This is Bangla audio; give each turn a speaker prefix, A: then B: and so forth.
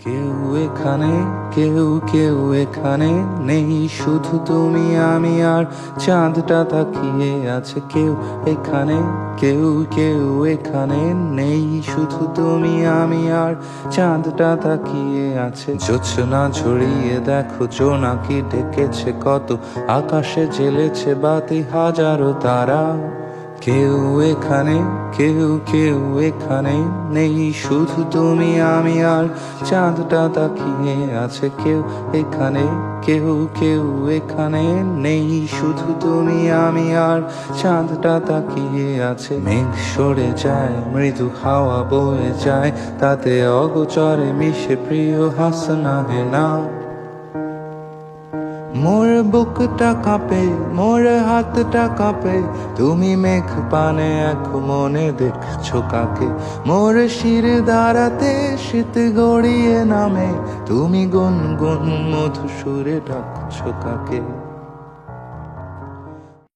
A: কেউ এখানে, কেউ কেউ এখানে নেই, শুধু তুমি আমি আর চাঁদটা তাকিয়ে আছে। কেউ এখানে, কেউ কেউ এখানে নেই, শুধু তুমি আমি আর চাঁদটা তাকিয়ে আছে। জোছনা ঝরিয়ে দেখো জোনাকি ডেকেছে কত, আকাশে জ্বেলেছে বাতি হাজারো তারা। কেউ এখানে, কেউ কেউ এখানে নেই, শুধু তুমি আমি আর চাঁদটা তাকিয়ে আছে। কেউ এখানে, কেউ কেউ এখানে নেই, শুধু তুমি আমি আর চাঁদটা তাকিয়ে আছে। মেঘ সরে যায়, মৃদু হাওয়া বয়ে যায়, তাতে অগোচরে মিশে প্রিয় হাসনা হেনা। মোর বুকটা কাঁপে, মোর হাতটা কাঁপে, তুমি মেঘ পানে এক মনে দেখছো কাকে। মোর শির দাঁড়াতে শীত গড়িয়ে নামে, তুমি গুনগুন মধুসূরে ডাকছো কাকে।